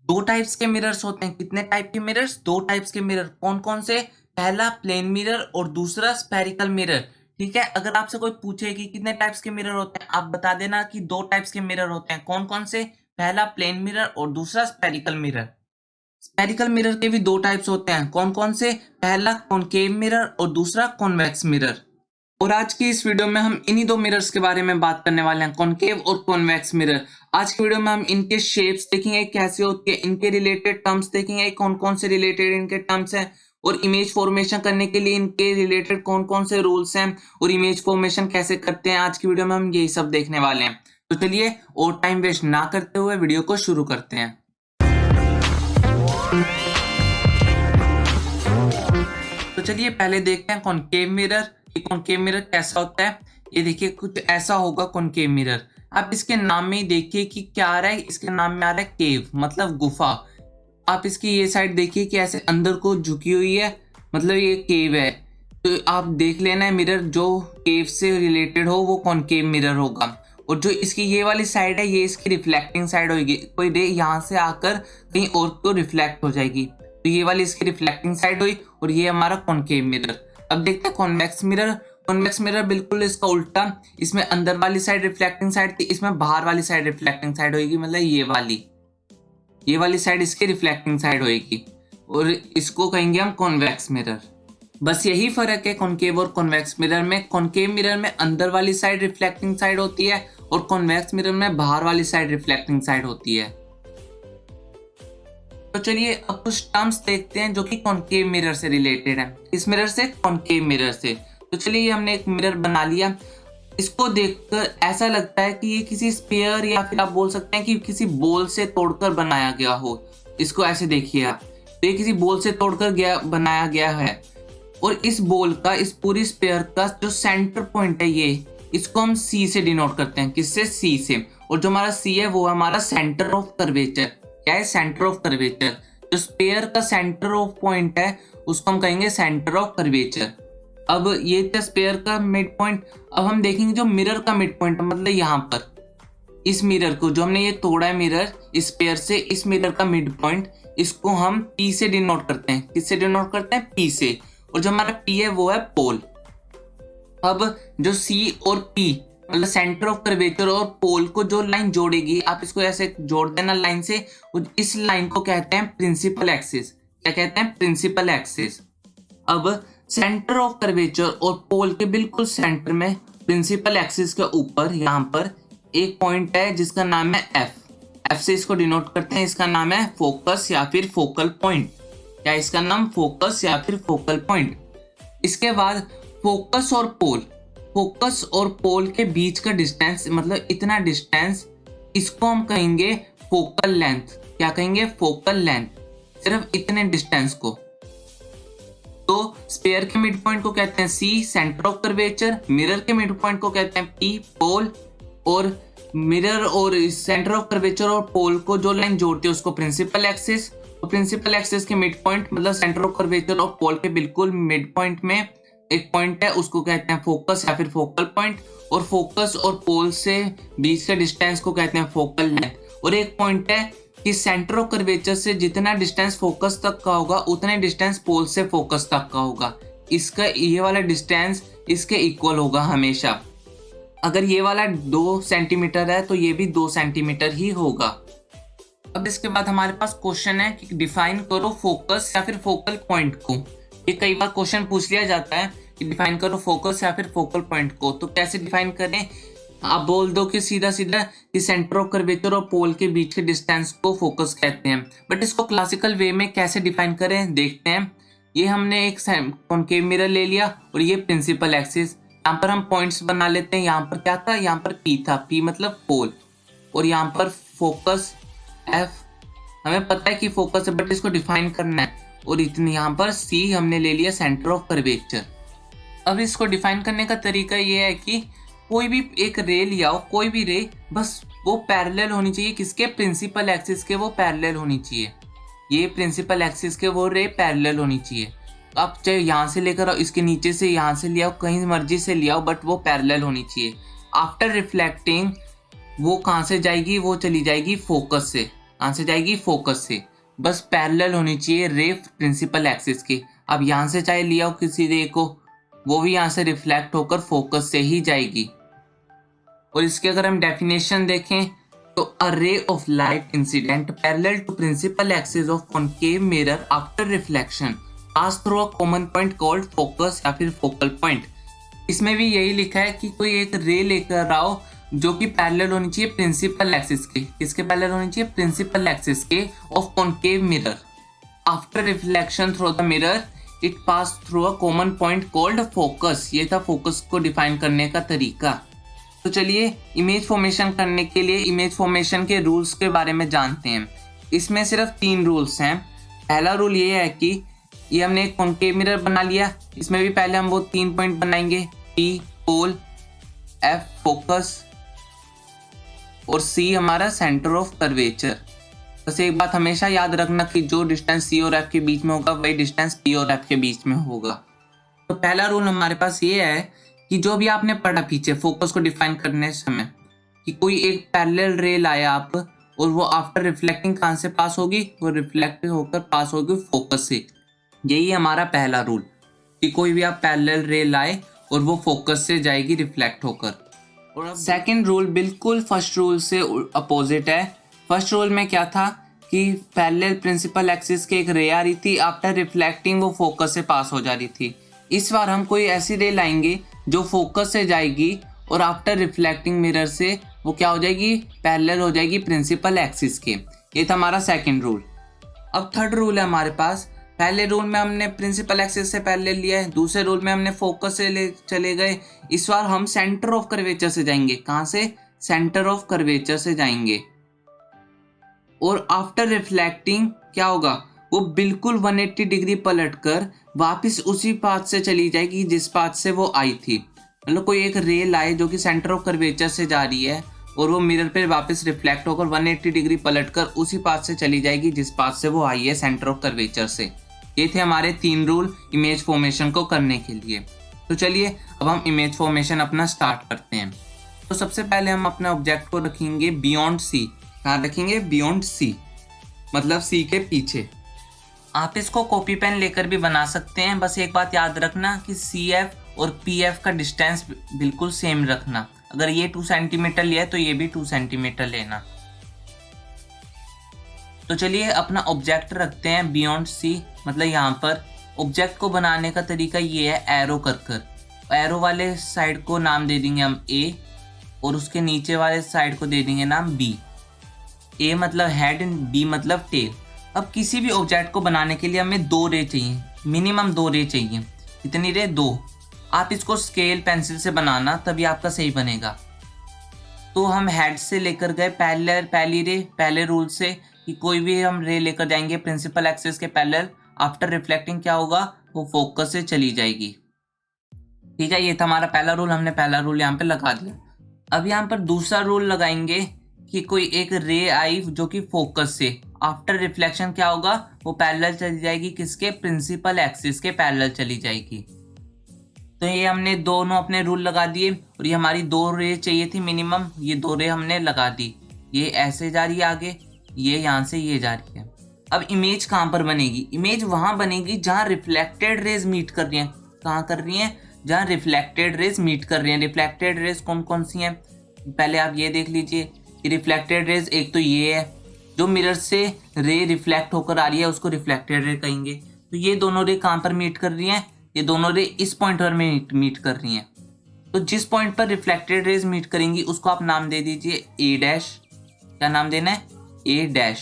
दो टाइप्स के मिरर्स होते हैं। कितने टाइप के मिरर्स? दो टाइप्स के मिरर। कौन कौन से? पहला प्लेन मिरर और दूसरा स्फेरिकल मिरर। ठीक है, अगर आपसे कोई पूछे कि कितने टाइप्स के मिरर होते हैं, आप बता देना कि दो टाइप्स के मिरर होते हैं। कौन कौन से? पहला प्लेन मिरर और दूसरा स्फेरिकल मिरर। स्फेरिकल मिरर के भी दो टाइप्स होते हैं। कौन कौन से? पहला कॉनकेव मिरर और दूसरा कॉन्वेक्स मिरर। और आज की इस वीडियो में हम इन्हीं दो मिरर्स के बारे में बात करने वाले हैं, कॉनकेव और कॉन्वेक्स मिरर। आज की वीडियो में हम इनके शेप्स देखेंगे कैसे होती है, इनके रिलेटेड टर्म्स देखेंगे कौन कौन से रिलेटेड इनके टर्म्स हैं, और इमेज फॉर्मेशन करने के लिए इनके रिलेटेड कौन कौन से रूल्स हैं, और इमेज फॉर्मेशन कैसे करते हैं। आज की वीडियो में हम यही सब देखने वाले हैं। तो चलिए और टाइम वेस्ट ना करते हुए वीडियो को शुरू करते हैं। तो चलिए पहले देखते हैं कॉनकेव मिरर। कॉनकेव मिरर कैसा होता है। ये देखिए कुछ ऐसा होगा कॉनकेव मिरर। आप इसके नाम में ही देखिए कि क्या आ रहा है। इसके नाम में आ रहा है केव, मतलब गुफा। आप इसकी ये साइड देखिए कि ऐसे अंदर को झुकी हुई है, मतलब ये केव है। तो आप देख लेना है मिरर जो केव से रिलेटेड हो वो कॉनकेव मिरर होगा। और जो इसकी ये वाली साइड है ये इसकी रिफ्लेक्टिंग साइड होगी। कोई रे यहाँ से आकर कहीं और को रिफ्लेक्ट हो जाएगी, तो ये वाली इसकी रिफ्लेक्टिंग साइड हुई, और ये हमारा कॉनकेव मिरर। अब देखते हैं कॉन्वेक्स मिरर। कॉन्वेक्स मिरर बिल्कुल इसका उल्टा। इसमें अंदर वाली साइड रिफ्लेक्टिंग साइड थी, इसमें बाहर वाली साइड रिफ्लेक्टिंग साइड होगी, मतलब ये वाली साइड इसकी रिफ्लेक्टिंग साइड होगी, और इसको कहेंगे हम कॉन्वेक्स मिरर। बस यही फर्क है कॉनकेव और कॉन्वेक्स मिरर में। कॉनकेव मिरर में अंदर वाली साइड रिफ्लेक्टिंग साइड होती है, और कॉन्वेक्स मिरर में बाहर वाली साइड रिफ्लेक्टिंग साइड होती है। तो चलिए अब कुछ टर्म्स देखते हैं जो कि कॉनकेव मिरर से रिलेटेड है। इस मिरर से, कॉनकेव मिरर से। तो चलिए हमने एक मिरर बना लिया। इसको देखकर ऐसा लगता है कि ये किसी स्फीयर या फिर आप बोल सकते हैं कि किसी बॉल से तोड़कर बनाया गया हो। इसको ऐसे देखिए आप, तो ये किसी बॉल से तोड़कर बनाया गया है। और इस बॉल का, इस पूरी स्फीयर का जो सेंटर पॉइंट है ये, इसको हम सी से डिनोट करते हैं। किससे? सी से। और जो हमारा सी है वो है हमारा सेंटर ऑफ कर्वेचर। क्या है? Centre of curvature. जो स्फीयर का सेंटर ऑफ पॉइंट है उसको हम कहेंगे सेंटर ऑफ कर्वेचर। अब ये था स्फीयर का मिड पॉइंट। अब हम देखेंगे जो मिरर का मिड पॉइंट, मतलब यहाँ पर इस मिरर को जो हमने ये तोड़ा है मिरर इस स्फीयर से, इस मिरर का मिड पॉइंट, इसको हम पी से डिनोट करते हैं। किससे डिनोट करते हैं? पी से। और जो हमारा पी है वो है पोल। अब जो सी और पी, मतलब सेंटर ऑफ कर्वेचर और पोल को जो लाइन जोड़ेगी, आप इसको ऐसे जोड़ देना लाइन से, और इस लाइन को कहते हैं प्रिंसिपल एक्सिस। क्या कहते हैं? Principal axis. अब सेंटर ऑफ कर्वेचर और पोल के बिल्कुल सेंटर में, प्रिंसिपल एक्सिस के ऊपर यहाँ पर एक पॉइंट है जिसका नाम है एफ। एफ से इसको डिनोट करते हैं। इसका नाम है फोकस या फिर फोकल पॉइंट। क्या इसका नाम? फोकस या फिर फोकल पॉइंट। इसके बाद फोकस और पोल के बीच का डिस्टेंस, मतलब इतना डिस्टेंस, इसको हम कहेंगे फोकल लेंथ। क्या कहेंगे? Focal length. सिर्फ इतने डिस्टेंस को। तो स्फीयर के मिड पॉइंट को कहते हैं सी, सेंटर ऑफ कर्वेचर। मिरर के मिड पॉइंट को कहते हैं पी, पोल। और मिरर और सेंटर ऑफ कर्वेचर और पोल को जो लाइन जोड़ती है उसको प्रिंसिपल एक्सिस। और प्रिंसिपल एक्सिस के मिड पॉइंट, मतलब सेंटर ऑफ कर्वेचर और पोल के बिल्कुल मिड पॉइंट में एक पॉइंट है, उसको कहते हैं फोकस या फिर फोकल पॉइंट। और फोकस और पोल से बीच के डिस्टेंस को कहते हैं फोकल लेंथ। और एक पॉइंट है कि सेंटर ऑफ कर्वेचर से जितना डिस्टेंस फोकस तक का होगा उतने डिस्टेंस पोल से फोकस तक का होगा। इसका ये वाला डिस्टेंस इसके इक्वल होगा हमेशा। अगर ये वाला 2 सेंटीमीटर है तो ये भी 2 सेंटीमीटर ही होगा। अब इसके बाद हमारे पास क्वेश्चन है कि डिफाइन करो फोकस या फिर फोकल पॉइंट को। ये कई बार क्वेश्चन पूछ लिया जाता है कि डिफाइन करो फोकस या फिर फोकल पॉइंट को। तो कैसे डिफाइन करें? आप बोल दो कि सीधा सीधा कि सेंटर ऑफ कर्वेचर और पोल के बीच के डिस्टेंस को फोकस कहते हैं। बट इसको क्लासिकल वे में कैसे डिफाइन करें देखते हैं। ये हमने एक कॉनकेव मिरर ले लिया और ये प्रिंसिपल एक्सिस। यहाँ पर हम पॉइंट्स बना लेते हैं। यहाँ पर क्या था? यहाँ पर पी था, पी मतलब पोल। और यहाँ पर फोकस एफ, हमें पता है कि फोकस है बट इसको डिफाइन करना है। और इतनी यहाँ पर सी हमने ले लिया, सेंटर ऑफ कर्वेचर। अब इसको डिफाइन करने का तरीका ये है कि कोई भी एक रे लिया हो, कोई भी रे, बस वो पैरेलल होनी चाहिए। किसके? प्रिंसिपल एक्सिस के वो पैरेलल होनी चाहिए। ये प्रिंसिपल एक्सिस के वो रे पैरेलल होनी चाहिए। तो आप चाहे यहाँ से लेकर आओ, इसके नीचे से, यहाँ से लिया हो, कहीं मर्जी से लिया हो, बट वो पैरेलल होनी चाहिए। आफ्टर रिफ्लेक्टिंग वो कहाँ से जाएगी? वो चली जाएगी फोकस से। कहाँ से जाएगी, फोकस से। बस पैरेलल होनी चाहिए रे प्रिंसिपल एक्सिस के। अब यहाँ से चाहे लिया हो किसी रे को, वो भी यहाँ से रिफ्लेक्ट होकर फोकस से ही जाएगी। और इसके अगर हम डेफिनेशन देखें तो a ray of light incident parallel to principal axis of concave mirror after reflection pass through a common point called focus या फिर फोकल पॉइंट। इसमें भी यही लिखा है कि कोई एक रे लेकर आओ जो कि पैरेलल होनी चाहिए प्रिंसिपल एक्सिस के। किसके पैरेलल होनी चाहिए, प्रिंसिपल एक्सिस के of concave mirror. After reflection through the mirror it pass through a common point called focus. ये था फोकस को डिफाइन करने का तरीका। तो चलिए इमेज फॉर्मेशन करने के लिए इमेज फॉर्मेशन के रूल्स के बारे में जानते हैं। इसमें सिर्फ 3 रूल्स हैं। पहला रूल ये है कि ये हमने एक कॉनकेव मिरर बना लिया, इसमें भी पहले हम वो 3 पॉइंट बनाएंगे, P पोल, F फोकस और C हमारा सेंटर ऑफ कर्वेचर। बस एक बात हमेशा याद रखना कि जो डिस्टेंस C और F के बीच में होगा वही डिस्टेंस P और F के बीच में होगा। तो पहला रूल हमारे पास ये है कि जो भी आपने पढ़ा पीछे फोकस को डिफाइन करने समय कि कोई एक पैरेलल रे लाया आप और वो आफ्टर रिफ्लेक्टिंग कहाँ से पास होगी, वो रिफ्लेक्ट होकर पास होगी फोकस से। यही हमारा पहला रूल कि कोई भी आप पैरेलल रे लाए और वो फोकस से जाएगी रिफ्लेक्ट होकर। और अब सेकंड रूल बिल्कुल फर्स्ट रूल से अपोजिट है। फर्स्ट रूल में क्या था कि पैरेलल प्रिंसिपल एक्सिस की एक रे आ रही थी, आफ्टर रिफ्लेक्टिंग वो फोकस से पास हो जा रही थी। इस बार हम कोई ऐसी रे लाएंगे जो फोकस से जाएगी और आफ्टर रिफ्लेक्टिंग मिरर से वो क्या हो जाएगी, पैरेलल हो जाएगी प्रिंसिपल एक्सिस के। ये था हमारा सेकंड रूल। अब थर्ड रूल है हमारे पास। पहले रूल में हमने प्रिंसिपल एक्सिस से पैरेलल लिया है, दूसरे रूल में हमने फोकस से ले चले गए। इस बार हम सेंटर ऑफ कर्वेचर से जाएंगे। कहाँ से, सेंटर ऑफ कर्वेचर से जाएंगे। और आफ्टर रिफ्लेक्टिंग क्या होगा, वो बिल्कुल 180 डिग्री पलटकर वापस उसी पाथ से चली जाएगी जिस पाथ से वो आई थी। मतलब कोई एक रे लाए जो कि सेंटर ऑफ कर्वेचर से जा रही है और वो मिरर पे वापस रिफ्लेक्ट होकर 180 डिग्री पलटकर उसी पाथ से चली जाएगी जिस पाथ से वो आई है, सेंटर ऑफ कर्वेचर से। ये थे हमारे 3 रूल इमेज फॉर्मेशन को करने के लिए। तो चलिए अब हम इमेज फॉर्मेशन अपना स्टार्ट करते हैं। तो सबसे पहले हम अपने ऑब्जेक्ट को रखेंगे बियॉन्ड सी। कहाँ रखेंगे, बियॉन्ड सी, मतलब सी के पीछे। आप इसको कॉपी पेन लेकर भी बना सकते हैं। बस एक बात याद रखना कि CF और PF का डिस्टेंस बिल्कुल सेम रखना। अगर ये 2 सेंटीमीटर लिया है तो ये भी 2 सेंटीमीटर लेना। तो चलिए अपना ऑब्जेक्ट रखते हैं बियॉन्ड सी, मतलब यहाँ पर। ऑब्जेक्ट को बनाने का तरीका ये है, एरो कर एरो वाले साइड को नाम दे देंगे हम A और उसके नीचे वाले साइड को दे देंगे नाम B। A मतलब हेड एंड B मतलब टेल। अब किसी भी ऑब्जेक्ट को बनाने के लिए हमें 2 रे चाहिए, मिनिमम 2 रे चाहिए। कितनी रे, 2। आप इसको स्केल पेंसिल से बनाना तभी आपका सही बनेगा। तो हम हेड से लेकर गए पहली रे, पहले रूल से कि कोई भी हम रे लेकर जाएंगे प्रिंसिपल एक्सिस के पैरेलल, आफ्टर रिफ्लेक्टिंग क्या होगा, वो फोकस से चली जाएगी। ठीक है, ये था हमारा पहला रूल। हमने पहला रूल यहाँ पे लगा दिया। अब यहाँ पर दूसरा रूल लगाएंगे कि कोई एक रे आई जो कि फोकस से, आफ्टर रिफ्लेक्शन क्या होगा, वो पैरेलल चली जाएगी किसके, प्रिंसिपल एक्सिस के पैरेलल चली जाएगी। तो ये हमने दोनों अपने रूल लगा दिए और ये हमारी 2 रे चाहिए थी मिनिमम, ये 2 रे हमने लगा दी। ये ऐसे जा रही है आगे, ये यहाँ से ये जा रही है। अब इमेज कहाँ पर बनेगी, इमेज वहाँ बनेगी जहाँ रिफ्लेक्टेड रेज मीट कर रही हैं। कहाँ कर रही हैं, जहाँ रिफ्लेक्टेड रेज मीट कर रही हैं। रिफ्लेक्टेड रेज कौन कौन सी हैं, पहले आप ये देख लीजिए। रिफ्लेक्टेड रेज एक तो ये है, जो मिरर से रे रिफ्लेक्ट होकर आ रही है उसको रिफ्लेक्टेड रे कहेंगे। तो ये दोनों रे कहाँ पर मीट कर रही हैं, ये दोनों रे इस पॉइंट पर मीट कर रही हैं। तो जिस पॉइंट पर रिफ्लेक्टेड रेज मीट करेंगी उसको आप नाम दे दीजिए A'। क्या नाम देना है, A'।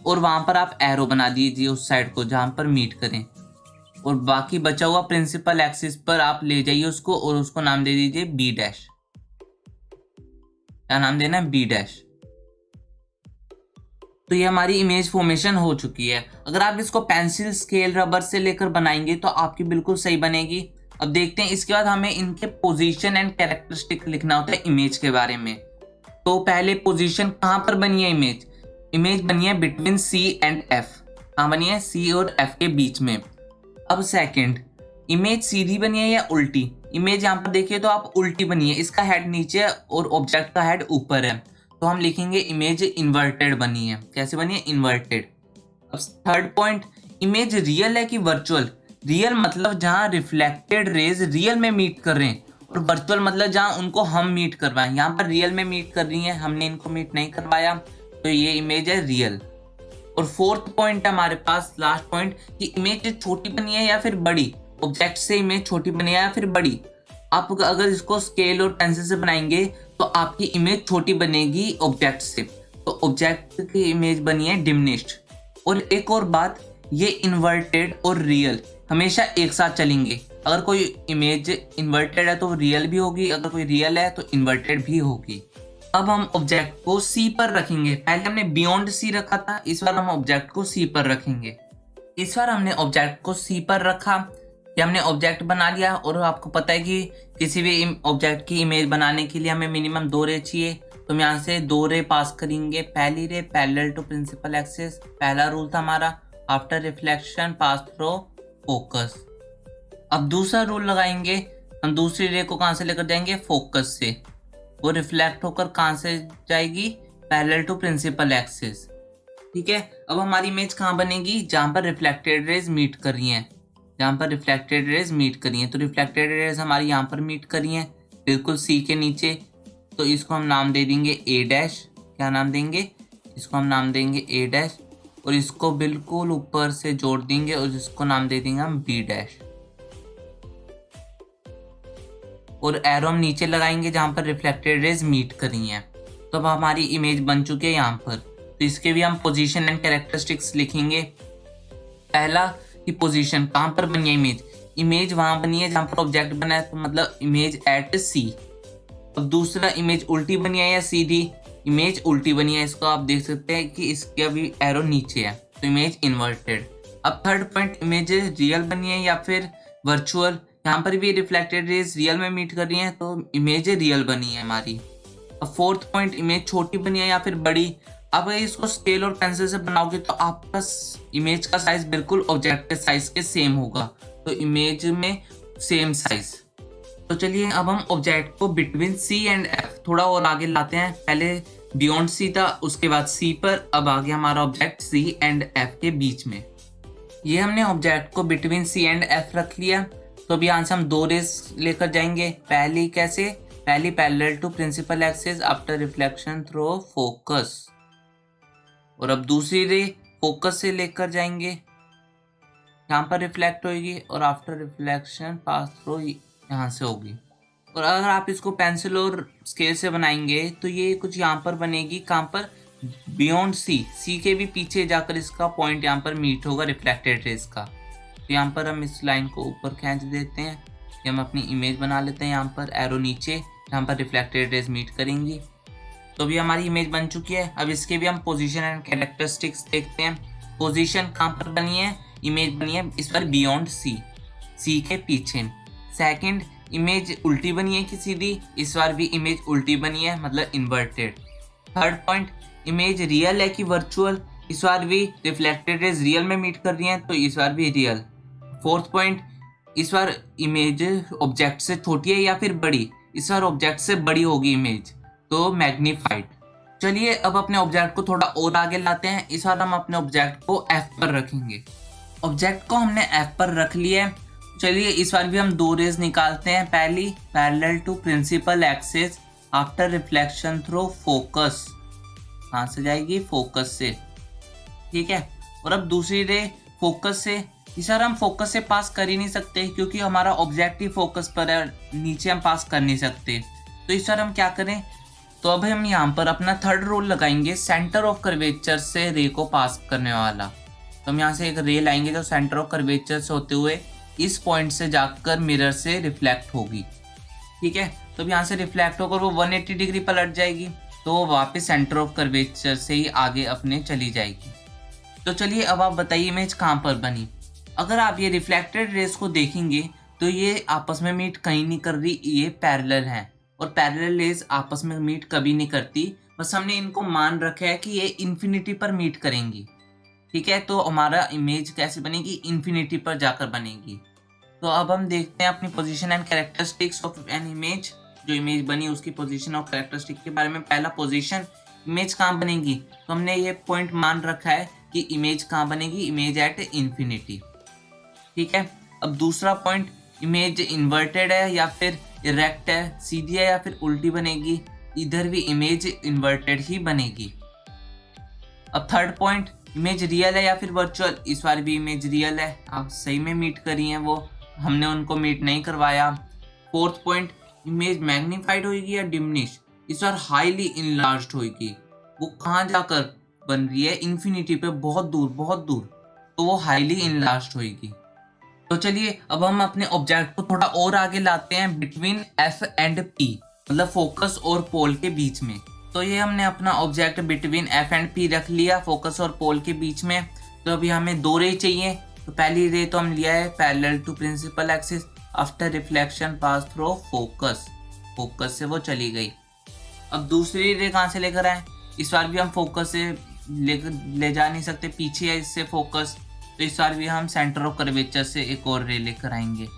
और वहां पर आप एरो बना दीजिए उस साइड को जहां पर मीट करें, और बाकी बचा हुआ प्रिंसिपल एक्सिस पर आप ले जाइए उसको और उसको नाम दे दीजिए B'। क्या नाम देना है, B'। तो ये हमारी इमेज फॉर्मेशन हो चुकी है। अगर आप इसको पेंसिल, स्केल, रबर से लेकर बनाएंगे तो आपकी बिल्कुल सही बनेगी। अब देखते हैं इसके बाद हमें इनके पोजीशन एंड कैरेक्टरिस्टिक लिखना होता है इमेज के बारे में। तो पहले पोजीशन कहाँ पर बनी है, इमेज बनी है बिटवीन C एंड F। कहाँ बनी है, C और F के बीच में। अब सेकंड, इमेज सीधी बनी है या उल्टी। इमेज यहाँ पर देखिए तो आप उल्टी बनी है, इसका हेड नीचे और ऑब्जेक्ट का हेड ऊपर है। तो हम लिखेंगे इमेज इन्वर्टेड बनी है। कैसे बनी है? इन्वर्टेड। अब थर्ड पॉइंट, इमेज रियल है कि वर्चुअल? रियल मतलब जहाँ रिफ्लेक्टेड रेज रियल में मीट कर रहे हैं, और वर्चुअल मतलब जहाँ उनको हम मीट करवाएं। यहाँ पर रियल में मीट कर रही है, हमने इनको मीट नहीं करवाया, तो ये इमेज है रियल। और फोर्थ पॉइंट है हमारे पास, लास्ट पॉइंट, कि इमेज छोटी बनी है या फिर बड़ी। ऑब्जेक्ट से इमेज छोटी बनी है या फिर बड़ी। आप अगर इसको स्केल और पेंसिल से बनाएंगे तो आपकी इमेज छोटी बनेगी ऑब्जेक्ट से, तो ऑब्जेक्ट की इमेज बनी है डिमिनिश्ड। और एक और बात, ये इन्वर्टेड और रियल हमेशा एक साथ चलेंगे। अगर कोई इमेज इन्वर्टेड है तो रियल भी होगी, अगर कोई रियल है तो इन्वर्टेड भी होगी। अब हम ऑब्जेक्ट को सी पर रखेंगे। पहले हमने बियॉन्ड सी रखा था, इस बार हम ऑब्जेक्ट को सी पर रखेंगे। इस बार हमने ऑब्जेक्ट को सी पर रखा, ये हमने ऑब्जेक्ट बना लिया। और आपको पता है कि किसी भी ऑब्जेक्ट की इमेज बनाने के लिए हमें मिनिमम 2 रे चाहिए, तो हम यहाँ से 2 रे पास करेंगे। पहली ray parallel to principal axis, पहला रूल था हमारा, after reflection pass through focus. अब दूसरा रूल लगाएंगे, हम दूसरी रे को कहाँ से लेकर जाएंगे? फोकस से। वो रिफ्लेक्ट होकर कहाँ से जाएगी? Parallel to principal axis. ठीक है, अब हमारी इमेज कहाँ बनेगी? जहाँ पर रिफ्लेक्टेड रेज मीट कर रही हैं, जहाँ पर रिफ्लेक्टेड रेज मीट करी हैं। तो रिफ्लेक्टेड रेज हमारी यहाँ पर मीट करी हैं, बिल्कुल सी के नीचे। तो इसको हम नाम दे देंगे ए डैश। क्या नाम देंगे? इसको हम नाम देंगे ए डैश। और इसको बिल्कुल ऊपर से जोड़ देंगे और इसको नाम दे देंगे हम बी डैश। और एरो हम नीचे लगाएंगे जहाँ पर रिफ्लेक्टेड रेज मीट करी हैं। तो अब हमारी इमेज बन चुकी है यहाँ पर। तो इसके भी हम पोजीशन एंड कैरेक्टरिस्टिक्स लिखेंगे। पहला कि पोजीशन, कहाँ पर बनी है इमेज? इमेज वहां बनी है जहाँ पर ऑब्जेक्ट बना है, तो मतलब इमेज एट सी। अब दूसरा, इमेज उल्टी बनी है या सीधी? इमेज उल्टी बनी है। इसको आप देख सकते हैं कि इसके अभी एरो नीचे है, तो इमेज इन्वर्टेड। अब थर्ड पॉइंट, इमेज रियल बनी है या फिर वर्चुअल? यहाँ पर भी रिफ्लेक्टेड रेज रियल में मीट कर रही है, तो इमेज रियल बनी है हमारी। अब फोर्थ पॉइंट, इमेज छोटी बनी है या फिर बड़ी? अब इसको स्केल और पेंसिल से बनाओगे तो आपका इमेज का साइज बिल्कुल ऑब्जेक्ट के साइज के सेम होगा, तो इमेज में सेम साइज। तो चलिए अब हम ऑब्जेक्ट को बिटवीन सी एंड एफ थोड़ा और आगे लाते हैं। पहले बियॉन्ड सी था, उसके बाद सी पर, अब आ गया हमारा ऑब्जेक्ट सी एंड एफ के बीच में। ये हमने ऑब्जेक्ट को बिटवीन सी एंड एफ रख लिया। तो अभी यहाँ से हम 2 रेज लेकर जाएंगे। पहली कैसे? पहली parallel to principal axis after reflection through focus. और अब दूसरी रे फोकस से लेकर जाएंगे, यहाँ पर रिफ्लेक्ट होगी और आफ्टर रिफ्लेक्शन पास थ्रू यहाँ से होगी। और अगर आप इसको पेंसिल और स्केल से बनाएंगे तो ये कुछ यहाँ पर बनेगी। कहाँ पर? बियॉन्ड सी, सी के भी पीछे जाकर इसका पॉइंट यहाँ पर मीट होगा रिफ्लेक्टेड रेज का। तो यहाँ पर हम इस लाइन को ऊपर खींच देते हैं, ये हम अपनी इमेज बना लेते हैं। यहाँ पर एरो नीचे, यहाँ पर रिफ्लेक्टेड रेज मीट करेंगी। तो भी हमारी इमेज बन चुकी है। अब इसके भी हम पोजीशन एंड कैरेक्टरिस्टिक्स देखते हैं। पोजीशन कहाँ पर बनी है? इमेज बनी है इस पर बियॉन्ड सी, सी के पीछे। सेकंड, इमेज उल्टी बनी है कि सीधी? इस बार भी इमेज उल्टी बनी है, मतलब inverted. Third point, image real है कि वर्चुअल? इस बार भी रिफ्लेक्टेड रेज रियल में मीट कर रही हैं, तो इस बार भी रियल। फोर्थ पॉइंट, इस बार इमेज ऑब्जेक्ट से छोटी है या फिर बड़ी? इस बार ऑब्जेक्ट से बड़ी होगी इमेज, तो मैग्नीफाइड। चलिए अब अपने ऑब्जेक्ट को थोड़ा और आगे लाते हैं। इस बार हम अपने ऑब्जेक्ट को एफ पर रखेंगे। ऑब्जेक्ट को हमने एफ पर रख लिया है। चलिए इस बार भी हम 2 रेज निकालते हैं। पहली parallel to principal axis after reflection through focus, कहाँ से जाएगी? फोकस से। ठीक है, और अब दूसरी रे फोकस से। इस बार हम फोकस से पास कर ही नहीं सकते क्योंकि हमारा ऑब्जेक्ट ही फोकस पर है, नीचे हम पास कर नहीं सकते। तो इस बार हम क्या करें? तो अब हम यहाँ पर अपना थर्ड रूल लगाएंगे, सेंटर ऑफ कर्वेचर से रे को पास करने वाला। तो हम यहाँ से एक रे लाएंगे जो सेंटर ऑफ कर्वेचर से होते हुए इस पॉइंट से जाकर मिरर से रिफ्लेक्ट होगी। ठीक है, तो अब यहाँ से रिफ्लेक्ट होकर वो 180 डिग्री पलट जाएगी, तो वो वापस सेंटर ऑफ कर्वेचर से ही आगे अपने चली जाएगी। तो चलिए अब आप बताइए इमेज कहाँ पर बनी? अगर आप ये रिफ्लेक्टेड रेज को देखेंगे तो ये आपस में मीट कहीं नहीं कर रही, ये पैरेलल हैं। और पैरेलल रेज आपस में मीट कभी नहीं करती, बस हमने इनको मान रखा है कि ये इन्फिनिटी पर मीट करेंगी। ठीक है, तो हमारा इमेज कैसे बनेगी? इन्फिनिटी पर जाकर बनेगी। तो अब हम देखते हैं अपनी position and characteristics of an image. जो इमेज बनी उसकी पोजीशन और कैरेक्टरिस्टिक के बारे में। पहला पोजीशन, इमेज कहाँ बनेगी, तो हमने ये पॉइंट मान रखा है कि इमेज कहाँ बनेगी, इमेज एट इन्फिनिटी। ठीक है। अब दूसरा पॉइंट, इमेज इन्वर्टेड है या फिर इरेक्ट है, सीधी है या फिर उल्टी बनेगी, इधर भी इमेज इन्वर्टेड ही बनेगी। अब थर्ड पॉइंट, इमेज रियल है या फिर वर्चुअल, इस बार भी इमेज रियल है, आप सही में मीट करी हैं, वो हमने उनको मीट नहीं करवाया। फोर्थ पॉइंट, इमेज मैग्नीफाइड होगी या डिमिनिश, इस बार हाईली इनलार्ज्ड होगी, वो कहाँ जाकर बन रही है, इन्फिनिटी पे, बहुत दूर बहुत दूर, तो वो हाईली इनलार्ज्ड होगी। तो चलिए अब हम अपने ऑब्जेक्ट को थोड़ा और आगे लाते हैं बिटवीन एफ एंड पी, मतलब फोकस और पोल के बीच में। तो ये हमने अपना object between F and P रख लिया, फोकस और पोल के बीच में। तो अभी हमें दो रे चाहिए। तो पहली रे तो हम लिया है parallel to principal axis, after reflection pass through focus, focus से वो चली गई। अब दूसरी रे कहाँ से लेकर आए, इस बार भी हम फोकस से ले जा नहीं सकते, पीछे है इससे फोकस, तो इस बार भी हम सेंटर ऑफ कर्वेचर से एक और रे लेकर आएंगे।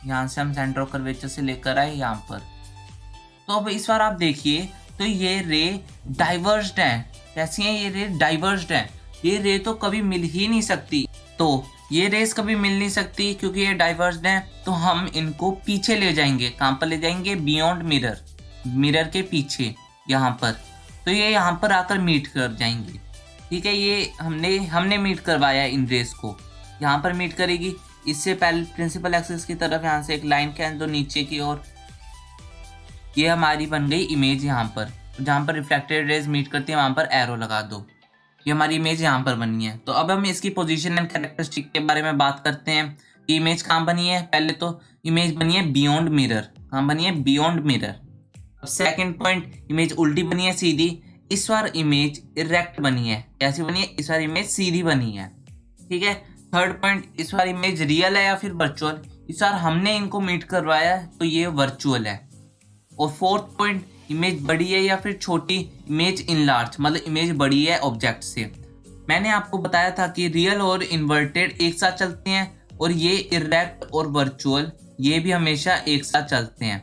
यहाँ से हम सेंटर ऑफ कर्वेचर से लेकर आए यहाँ पर। तो अब इस बार आप देखिए, तो ये रे डाइवर्ज्ड है। कैसी है ये रे, डाइवर्ज्ड है। ये रे तो कभी मिल ही नहीं सकती, तो ये रेस कभी मिल नहीं सकती क्योंकि ये डाइवर्ज्ड है। तो हम इनको पीछे ले जाएंगे, कहाँ पर ले जाएंगे, बियॉन्ड मिरर, मिरर के पीछे यहाँ पर। तो ये यहाँ पर आकर मीट कर जाएंगे। ठीक है, ये हमने मीट करवाया इन रेस को, यहाँ पर मीट करेगी। इससे पहले प्रिंसिपल एक्सिस की तरफ यहाँ से एक लाइन खींच दो नीचे की ओर, ये हमारी बन गई इमेज यहाँ पर। जहाँ पर रिफ्लेक्टेड रेज मीट करती है वहाँ पर एरो लगा दो, ये हमारी इमेज यहाँ पर बनी है। तो अब हम इसकी पोजीशन एंड कैरेक्टरिस्टिक के बारे में बात करते हैं कि इमेज कहाँ बनी है। पहले तो इमेज बनी है बियॉन्ड मिरर, कहाँ बनी है, बियॉन्ड मिरर। अब सेकंड पॉइंट, इमेज उल्टी बनी है सीधी, इस बार इमेज इरेक्ट बनी है। कैसी बनी है, इस बार इमेज सीधी बनी है। ठीक है। थर्ड पॉइंट, इस बार इमेज रियल है या फिर वर्चुअल, इस बार हमने इनको मीट करवाया है तो ये वर्चुअल है। और फोर्थ पॉइंट, इमेज बड़ी है या फिर छोटी, इमेज इनलार्ज, मतलब इमेज बड़ी है ऑब्जेक्ट से। मैंने आपको बताया था कि रियल और इन्वर्टेड एक साथ चलते हैं, और ये इरेक्ट और वर्चुअल ये भी हमेशा एक साथ चलते हैं,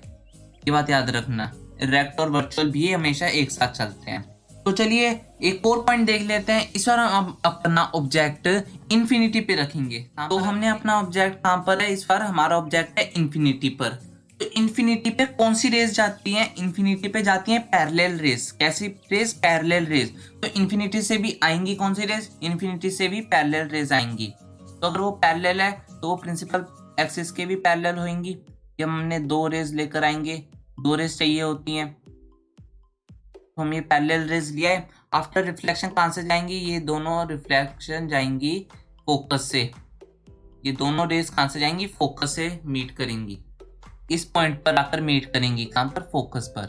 ये बात याद रखना, इरेक्ट और वर्चुअल भी हमेशा एक साथ चलते हैं। तो चलिए एक और पॉइंट देख लेते हैं। इस बार हम अपना ऑब्जेक्ट इन्फिनिटी पे रखेंगे। तो हमने अपना ऑब्जेक्ट कहाँ पर है, इस बार हमारा ऑब्जेक्ट है इन्फिनिटी पर। तो इन्फिनिटी पे कौन सी रेस जाती हैं, इन्फिनिटी पे जाती हैं पैरेलल रेस। कैसी रेस, पैरेलल रेस। तो इन्फिनिटी से भी आएंगी कौन सी रेस, इन्फिनिटी से भी पैरेलल रेस आएंगी। तो अगर वो पैरेलल है तो वो प्रिंसिपल एक्सिस के भी पैरेलल होंगी। जब हमने दो रेस लेकर आएंगे, दो रेस चाहिए होती हैं, तो हम ये पैरेलल रेस लिया है। आफ्टर रिफ्लेक्शन कहाँ से जाएंगी, ये दोनों रिफ्लेक्शन जाएंगी फोकस से, ये दोनों रेस कहाँ से जाएंगी, फोकस से मीट करेंगी, इस पॉइंट पर आकर मीट करेंगी, कहाँ पर, फोकस पर।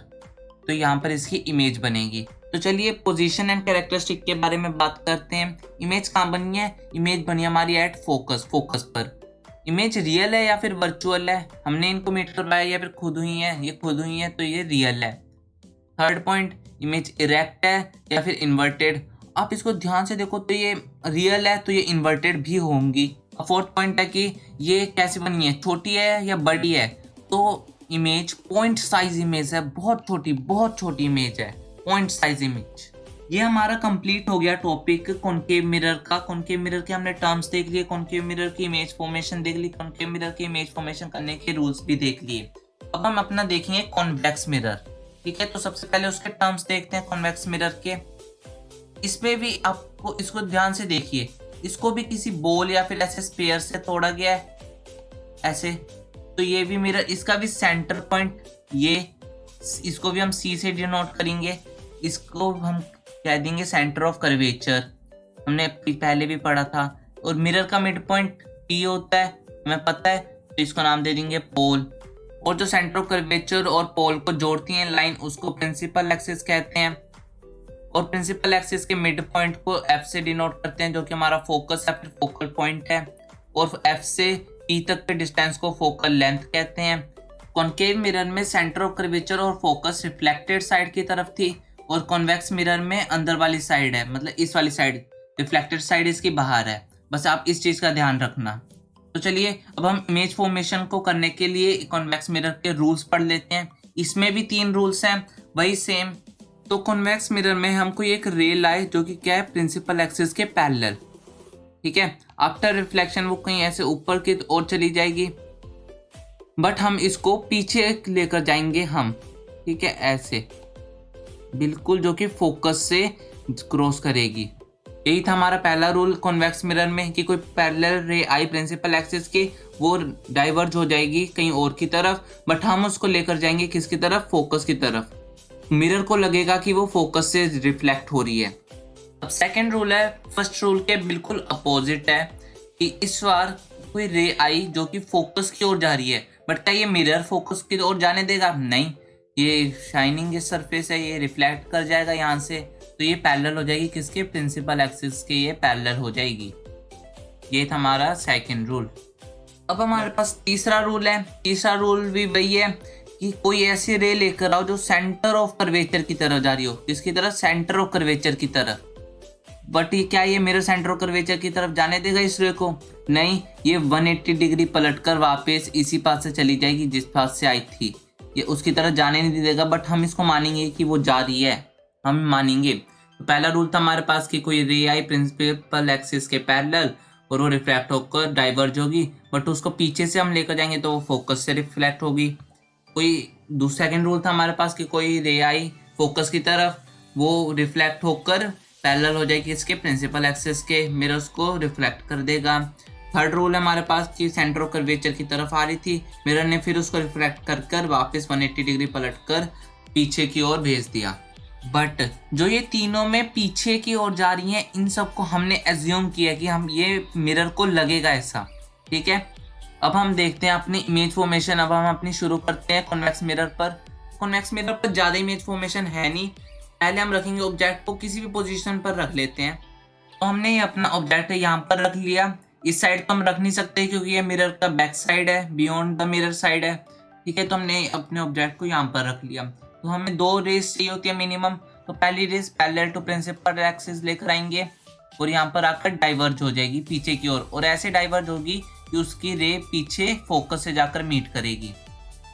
तो यहाँ पर इसकी इमेज बनेगी। तो चलिए पोजीशन एंड कैरेक्टरिस्टिक के बारे में बात करते हैं। इमेज कहाँ बनी है, इमेज बनी हमारी एट फोकस, फोकस पर। इमेज रियल है या फिर वर्चुअल है, हमने इनको मीट करवाया या फिर खुद हुई है, ये खुद हुई है तो ये रियल है। थर्ड पॉइंट, इमेज इरेक्ट है या फिर इन्वर्टेड, आप इसको ध्यान से देखो तो ये रियल है तो ये इन्वर्टेड भी होंगी। फोर्थ पॉइंट है कि ये कैसे बनी है, छोटी है या बड़ी है, तो इमेज पॉइंट साइज इमेज है, बहुत छोटी इमेज है, पॉइंट साइज इमेज। ये हमारा कंप्लीट हो गया टॉपिक कॉनकेव मिरर का। कॉनकेव मिरर के हमने टर्म्स देख लिए, कॉनकेव मिरर की इमेज फॉर्मेशन देख ली, कॉनकेव मिरर की इमेज फॉर्मेशन करने के रूल्स भी देख लिए। अब हम अपना देखेंगे कॉन्वेक्स मिरर। ठीक है, तो सबसे पहले उसके टर्म्स देखते हैं कॉन्वेक्स मिरर के। इसमें भी आपको इसको ध्यान से देखिए, इसको भी किसी बॉल या फिर ऐसे स्फीयर से तोड़ा गया है ऐसे। तो ये भी मिरर, इसका भी सेंटर पॉइंट, ये इसको भी हम सी से डिनोट करेंगे, इसको हम कह देंगे सेंटर ऑफ कर्वेचर, हमने पहले भी पढ़ा था। और मिरर का मिड पॉइंट पी होता है, हमें पता है, तो इसको नाम दे देंगे पोल। और जो सेंटर ऑफ कर्वेचर और पोल को जोड़ती है लाइन, उसको प्रिंसिपल एक्सिस कहते हैं। और प्रिंसिपल एक्सिस के मिड पॉइंट को एफ से डिनोट करते हैं, जो कि हमारा फोकस या फिर फोकल पॉइंट है। और एफ से पी तक के डिस्टेंस को फोकल लेंथ कहते हैं। कॉनकेव मिरर में सेंटर ऑफ कर्वेचर और फोकस रिफ्लेक्टेड साइड की तरफ थी, और कॉन्वेक्स मिरर में अंदर वाली साइड है, मतलब इस वाली साइड, रिफ्लेक्टेड साइड इसकी बाहर है। बस आप इस चीज का ध्यान रखना। तो चलिए अब हम इमेज फॉर्मेशन को करने के लिए कॉन्वेक्स मिरर के रूल्स पढ़ लेते हैं। इसमें भी 3 रूल्स हैं, वही सेम तो कॉन्वेक्स मिरर में हमको एक रे लाए जो कि क्या है, प्रिंसिपल एक्सिस के पैरेलल, ठीक है। आफ्टर रिफ्लेक्शन वो कहीं ऐसे ऊपर की ओर चली जाएगी, बट हम इसको पीछे लेकर जाएंगे हम, ठीक है, ऐसे बिल्कुल, जो कि फोकस से क्रॉस करेगी। यही था हमारा पहला रूल कॉन्वेक्स मिरर में कि कोई पैरेलल रे आई प्रिंसिपल एक्सिस की, वो डाइवर्ज हो जाएगी कहीं और की तरफ, बट हम उसको लेकर जाएंगे किसकी तरफ, फोकस की तरफ। मिरर को लगेगा कि वो फोकस से रिफ्लेक्ट हो रही है। अब सेकंड रूल है फर्स्ट रूल के बिल्कुल अपोजिट है कि इस बार कोई रे आई जो कि फोकस की ओर जा रही है, बट क्या ये मिरर फोकस की ओर जाने देगा? नहीं, ये शाइनिंग सरफेस है, ये रिफ्लेक्ट कर जाएगा यहाँ से, तो ये पैरेलल हो जाएगी किसके, प्रिंसिपल एक्सिस के, ये पैरेलल हो जाएगी। ये था हमारा सेकंड रूल। अब हमारे पास तीसरा रूल है। तीसरा रूल भी वही है कि कोई ऐसी रे लेकर आओ जो सेंटर ऑफ कर्वेचर की तरफ जा रही हो, किसकी तरफ, सेंटर ऑफ कर्वेचर की तरफ। बट ये क्या ये मिरर सेंटर ऑफ कर्वेचर की तरफ जाने देगा इस रे को? नहीं, ये 180 डिग्री पलटकर वापस इसी पास से चली जाएगी जिस पास से आई थी, ये उसकी तरफ जाने नहीं देगा, बट हम इसको मानेंगे कि वो जा रही है, हम मानेंगे। तो पहला रूल था हमारे पास कि कोई रे आई प्रिंसिपल एक्सिस के पैरेलल और वो रिफ्लेक्ट होकर डाइवर्ज होगी, बट उसको पीछे से हम लेकर जाएंगे तो वो फोकस से रिफ्लेक्ट होगी। कोई दूसरा सेकंड रूल था हमारे पास कि कोई रे आई फोकस की तरफ, वो रिफ्लेक्ट होकर पैरेलल हो जाएगी इसके प्रिंसिपल एक्सिस के, मिरर्स को रिफ्लेक्ट कर देगा। थर्ड रूल है हमारे पास कि सेंटर ऑफ कर्वेचर की तरफ आ रही थी, मिरर ने फिर उसको रिफ्लेक्ट कर कर वापस 180 डिग्री पलट कर पीछे की ओर भेज दिया। बट जो ये तीनों में पीछे की ओर जा रही हैं, इन सबको हमने एज्यूम किया कि हम ये मिरर को लगेगा ऐसा, ठीक है। अब हम देखते हैं अपनी इमेज फॉर्मेशन। अब हम अपनी शुरू करते हैं कॉन्वेक्स मिरर पर। कॉन्वेक्स मिरर पर ज़्यादा इमेज फॉर्मेशन है नहीं। पहले हम रखेंगे ऑब्जेक्ट को किसी भी पोजीशन पर रख लेते हैं। तो हमने ये अपना ऑब्जेक्ट यहाँ पर रख लिया। इस साइड तो हम रख नहीं सकते क्योंकि ये मिरर का बैक साइड है, बियॉन्ड द मिरर साइड है, ठीक है। तो हमने अपने ऑब्जेक्ट को यहाँ पर रख लिया। तो हमें 2 रेस चाहिए होती है मिनिमम। तो पहली rays parallel to principal axis लेकर आएंगे और यहाँ पर आकर डाइवर्ज हो जाएगी पीछे की ओर, और ऐसे डाइवर्ज होगी कि उसकी रे पीछे फोकस से जाकर मीट करेगी,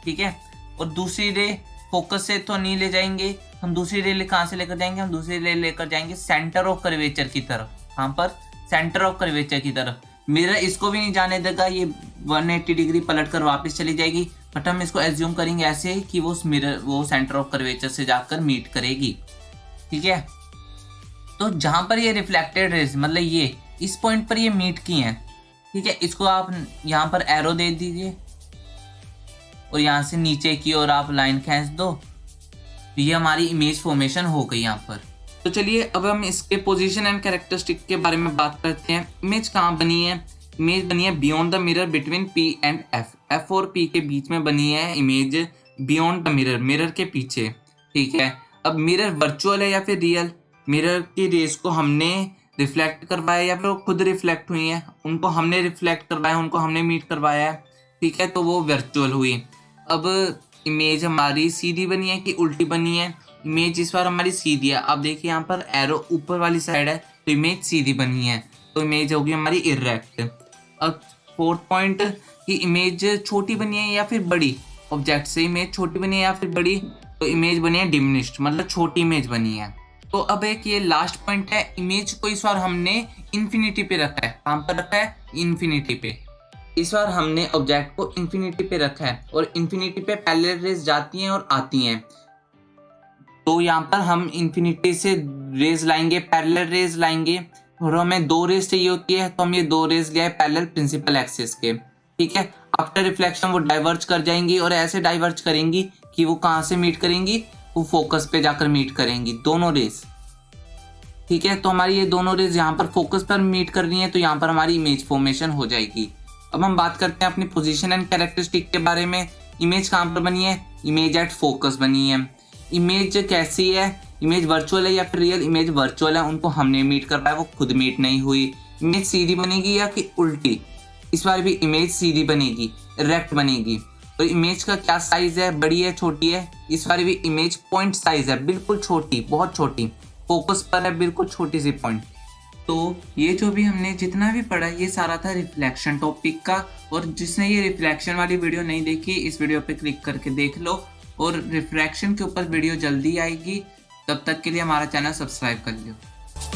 ठीक है। और दूसरी रे फोकस से तो नहीं ले जाएंगे हम, दूसरी रे कहाँ से लेकर जाएंगे, हम दूसरी रे लेकर जाएंगे सेंटर ऑफ कर्वेचर की तरफ। यहाँ पर सेंटर ऑफ कर्वेचर की तरफ मिरर इसको भी नहीं जाने देगा, ये 180 डिग्री पलटकर वापस चली जाएगी, बट हम इसको एज्यूम करेंगे ऐसे कि वो मिरर वो सेंटर ऑफ कर्वेचर से जाकर मीट करेगी, ठीक है। तो जहां पर ये रिफ्लेक्टेड रेज, मतलब ये इस पॉइंट पर ये मीट की हैं, ठीक है, इसको आप यहाँ पर एरो दे दीजिए और यहाँ से नीचे की ओर आप लाइन खींच दो, तो ये हमारी इमेज फॉर्मेशन हो गई यहाँ पर। तो चलिए अब हम इसके पोजीशन एंड कैरेक्टरिस्टिक के बारे में बात करते हैं। इमेज कहाँ बनी है? इमेज बनी है beyond the mirror between P and F। F और P के बीच में बनी है image, beyond the mirror, mirror के पीछे, ठीक है। अब मिरर वर्चुअल है या फिर रियल? मिरर की रेस को हमने रिफ्लेक्ट करवाया या फिर वो खुद रिफ्लेक्ट हुई हैं, उनको हमने रिफ्लेक्ट करवाया, उनको हमने मीट करवाया है, ठीक है, तो वो वर्चुअल हुई। अब इमेज हमारी सीधी बनी है कि उल्टी बनी है? इमेज इस बार हमारी सीधी है। आप देखिए यहाँ पर एरो ऊपर वाली साइड है, तो इमेज सीधी बनी है, तो इमेज होगी हमारी इरेक्ट। अब फोर्थ पॉइंट कि इमेज छोटी बनी है या फिर बड़ी? ऑब्जेक्ट से इमेज छोटी बनी है या फिर बड़ी? तो इमेज बनी है डिमिनिश्ड, मतलब छोटी इमेज बनी है। तो अब एक ये लास्ट पॉइंट है, इमेज को इस बार हमने इन्फिनिटी पे रखा है। कहाँ पर रखा है? इन्फिनिटी पे। इस बार हमने ऑब्जेक्ट को इन्फिनिटी पे रखा है और इन्फिनिटी पे पैरेलल रेज जाती हैं और आती हैं। तो यहाँ पर हम इन्फिनिटी से रेज लाएंगे, पैरेलल रेज लाएंगे, और हमें 2 रेज चाहिए होती है, तो हम ये 2 रेज ले आए पैरेलल प्रिंसिपल एक्सिस के, ठीक है। आफ्टर रिफ्लेक्शन वो डाइवर्ज कर जाएंगी और ऐसे डाइवर्ज करेंगी कि वो कहाँ से मीट करेंगी, वो फोकस पे जाकर मीट करेंगी दोनों रेज, ठीक है। तो हमारी ये दोनों रेज यहाँ पर फोकस पर मीट कर रही है, तो यहाँ पर हमारी इमेज फॉर्मेशन हो जाएगी। अब हम बात करते हैं अपनी पोजीशन एंड कैरेक्टरिस्टिक के बारे में। इमेज कहाँ पर बनी है? इमेज एट फोकस बनी है। इमेज कैसी है? इमेज वर्चुअल है या फिर रियल? इमेज वर्चुअल है, उनको हमने मीट करवाया, वो खुद मीट नहीं हुई। इमेज सीधी बनेगी या कि उल्टी? इस बार भी इमेज सीधी बनेगी, इरेक्ट बनेगी। तो इमेज का क्या साइज है, बड़ी है छोटी है? इस बार भी इमेज पॉइंट साइज है, बिल्कुल छोटी, बहुत छोटी, फोकस पर है, बिल्कुल छोटी सी पॉइंट। तो ये जो भी हमने जितना भी पढ़ा ये सारा था रिफ्लेक्शन टॉपिक का, और जिसने ये रिफ्लेक्शन वाली वीडियो नहीं देखी इस वीडियो पे क्लिक करके देख लो, और रिफ्रैक्शन के ऊपर वीडियो जल्दी आएगी। तब तक के लिए हमारा चैनल सब्सक्राइब कर लियो।